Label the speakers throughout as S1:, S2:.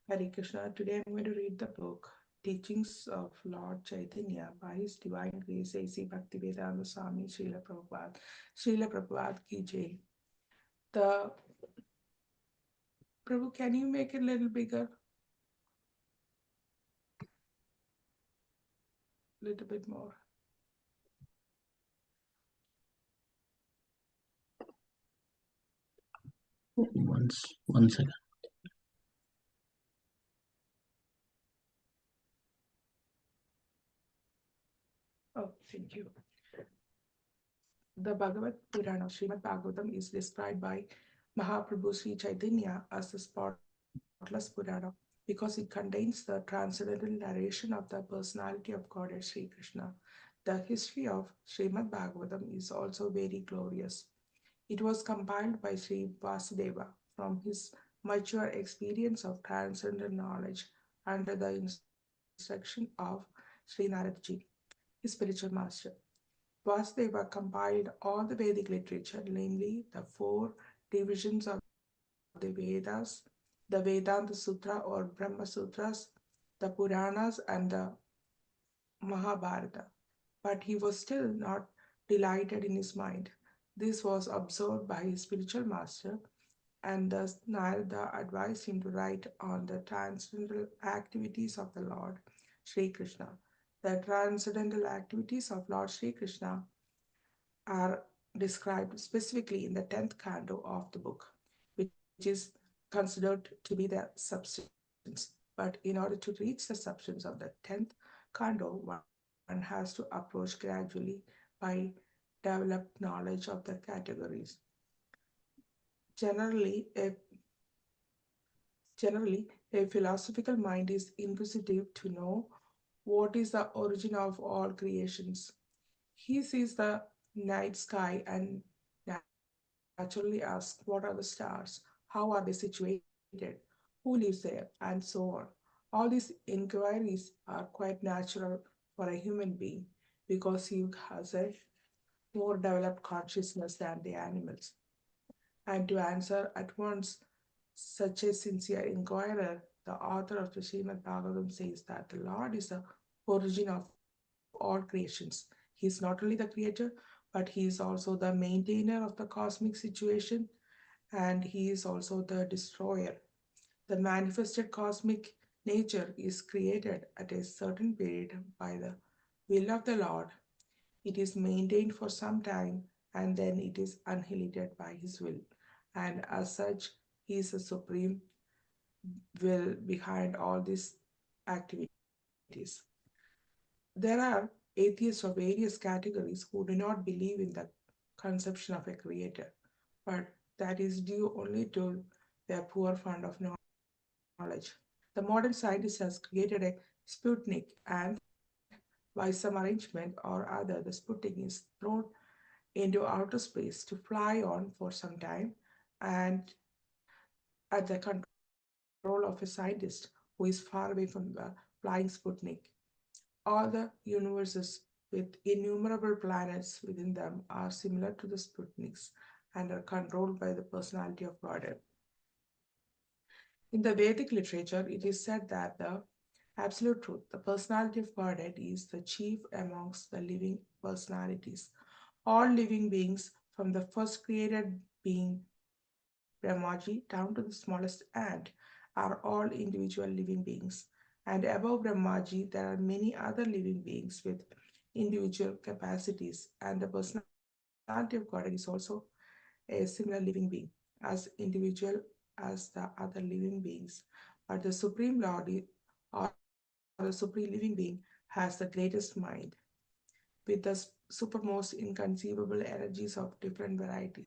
S1: Hare Krishna. Today I'm going to read the book Teachings of Lord Chaitanya by His Divine Grace A.C. Bhaktivedanta Swami Srila Prabhupada. Srila Prabhupada ki jai. The Prabhu, can you make it a little bigger? Little bit more.
S2: One second.
S1: Oh, thank you. The Bhagavad Purana, Srimad Bhagavatam, is described by Mahaprabhu Sri Chaitanya as the spotless Purana because it contains the transcendental narration of the personality of Godhead Sri Krishna. The history of Srimad Bhagavatam is also very glorious. It was compiled by Sri Vasudeva from his mature experience of transcendental knowledge under the instruction of Sri Naradji, his spiritual master. Vasudeva compiled all the Vedic literature, namely the four divisions of the Vedas, the Vedanta Sutra or Brahma Sutras, the Puranas, and the Mahabharata. But he was still not delighted in his mind. This was observed by his spiritual master, and thus Narada advised him to write on the transcendental activities of the Lord Sri Krishna. The transcendental activities of Lord Sri Krishna are described specifically in the 10th canto of the book, which is considered to be the substance. But in order to reach the substance of the 10th canto, one has to approach gradually by developed knowledge of the categories. Generally, a Generally, a philosophical mind is inquisitive to know what is the origin of all creations. He sees the night sky and naturally asks, what are the stars? How are they situated? Who lives there? And so on. All these inquiries are quite natural for a human being because he has a more developed consciousness than the animals. And to answer at once such a sincere inquirer, the author of the Srimad Bhagavatam says that the Lord is the origin of all creations. He is not only the creator, but he is also the maintainer of the cosmic situation, and he is also the destroyer. The manifested cosmic nature is created at a certain period by the will of the Lord. It is maintained for some time and then it is annihilated by his will. And as such, he is the supreme will behind all these activities. There are atheists of various categories who do not believe in the conception of a creator, but that is due only to their poor fund of knowledge. The modern scientist has created a Sputnik, and by some arrangement or other, the Sputnik is thrown into outer space to fly on for some time and at the control of a scientist who is far away from the flying Sputnik. All the universes with innumerable planets within them are similar to the Sputniks and are controlled by the personality of Godhead. In the Vedic literature, it is said that the absolute truth, the personality of Godhead, is the chief amongst the living personalities. All living beings, from the first created being Brahmaji down to the smallest ant, are all individual living beings. And above Brahmaji, there are many other living beings with individual capacities, and the personality of Godhead is also a similar living being, as individual as the other living beings. But the Supreme Lord or the Supreme Living Being has the greatest mind with the supermost inconceivable energies of different varieties.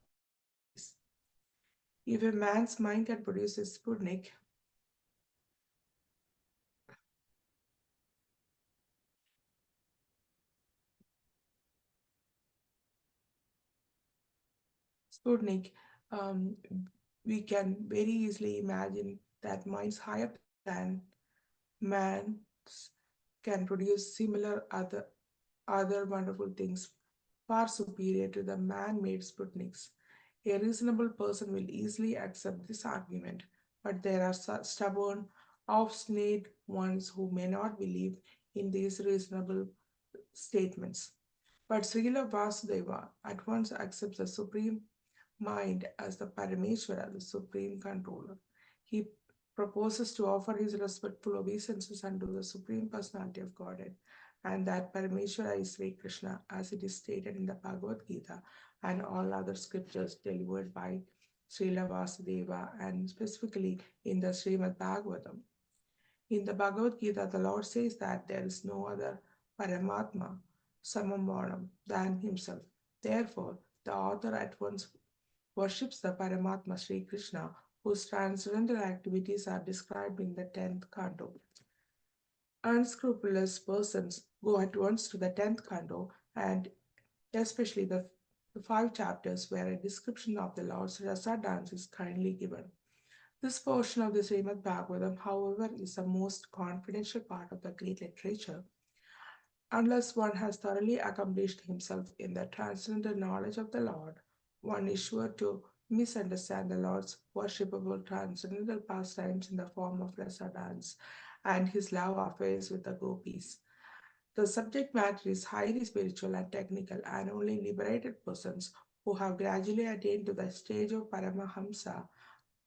S1: If a man's mind can produce a Sputnik, um, we can very easily imagine that minds higher than man's can produce similar other wonderful things far superior to the man-made Sputniks. A reasonable person will easily accept this argument, but there are stubborn obstinate ones who may not believe in these reasonable statements. But Srila Vasudeva at once accepts the supreme mind as the Parameshwara, the supreme controller. He proposes to offer his respectful obeisances unto the supreme personality of Godhead, and that Parameshwara is Sri Krishna, as it is stated in the Bhagavad Gita and all other scriptures delivered by Srila Vasudeva, and specifically in the Srimad Bhagavatam. In the Bhagavad Gita, the Lord says that there is no other Paramatma, Samamvarnam, than himself. Therefore, the author at once worships the Paramatma Sri Krishna, whose transcendental activities are described in the 10th canto. Unscrupulous persons go at once to the 10th canto, and especially the five chapters where a description of the Lord's Rasa dance is kindly given. This portion of the Srimad Bhagavatam, however, is the most confidential part of the Greek literature. Unless one has thoroughly accomplished himself in the transcendental knowledge of the Lord, one is sure to misunderstand the Lord's worshipable transcendental pastimes in the form of rasa dance and his love affairs with the gopis. The subject matter is highly spiritual and technical, and only liberated persons who have gradually attained to the stage of Paramahamsa,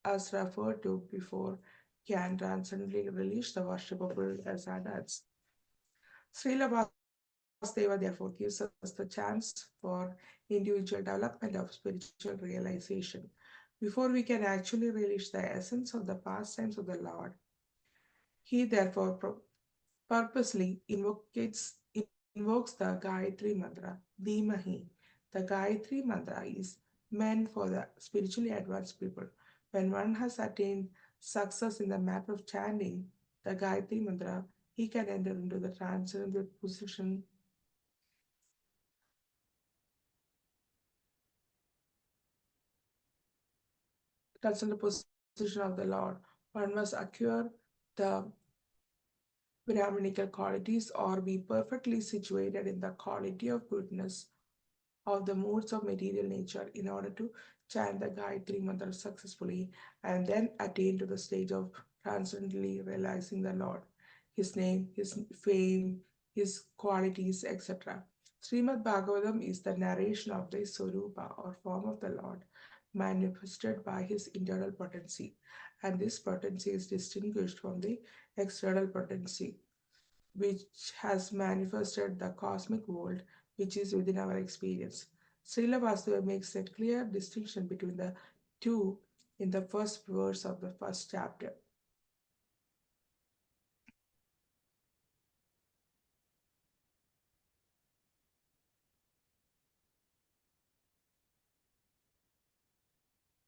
S1: as referred to before, can transcendently release the worshipable rasa dance. Srila Vasudeva therefore gives us the chance for individual development of spiritual realization. Before we can actually relish the essence of the pastimes of the Lord, he therefore purposely invokes the Gayatri Mantra, Dhimahi. The Gayatri Mantra is meant for the spiritually advanced people. When one has attained success in the matter of chanting the Gayatri Mantra, he can enter into the transcendental position, transcendental position of the Lord. One must acquire the Brahminical qualities or be perfectly situated in the quality of goodness of the modes of material nature in order to chant the Gayatri Mantra successfully and then attain to the stage of transcendently realizing the Lord, His name, His fame, His qualities, etc. Srimad Bhagavatam is the narration of the Swarupa or form of the Lord manifested by His internal potency, and this potency is distinguished from the external potency which has manifested the cosmic world which is within our experience. Srila Vasudeva makes a clear distinction between the two in the first verse of the first chapter.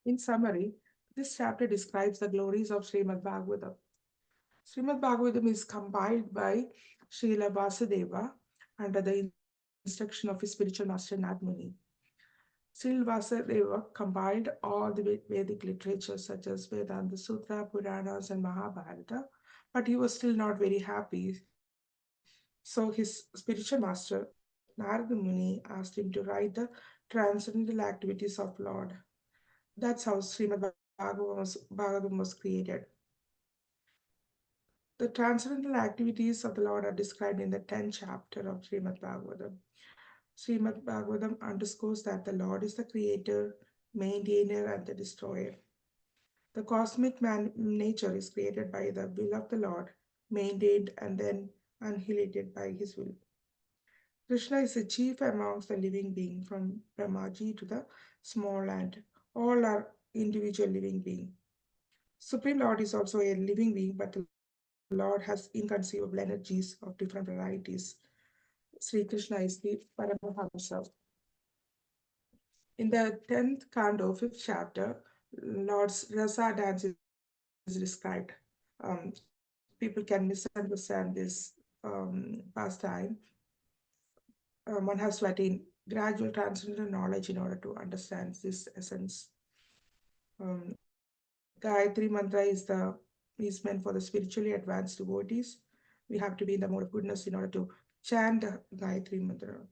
S1: In summary, this chapter describes the glories of Srimad Bhagavatam. Srimad Bhagavatam is compiled by Srila Vasudeva under the instruction of his spiritual master Nad Muni. Srila Vasudeva compiled all the Vedic literature such as Vedanta Sutra, Puranas, and Mahabharata, but he was still not very happy. So his spiritual master, Narada Muni, asked him to write the transcendental activities of Lord. That's how Srimad Bhagavatam was created. The transcendental activities of the Lord are described in the 10th chapter of Srimad Bhagavatam. Srimad Bhagavatam underscores that the Lord is the creator, maintainer, and the destroyer. The cosmic nature is created by the will of the Lord, maintained and then annihilated by his will. Krishna is the chief amongst the living beings, from Brahmaji to the small ant. All are individual living beings. Supreme Lord is also a living being, but the Lord has inconceivable energies of different varieties. Sri Krishna is the Paramahamsa. In the 10th canto, 5th chapter, Lord's Rasa dance is described. People can misunderstand this pastime. One has to attain gradual transcendental knowledge in order to understand this essence. Gayatri Mantra is meant for the spiritually advanced devotees. We have to be in the mode of goodness in order to chant the Gayatri Mantra.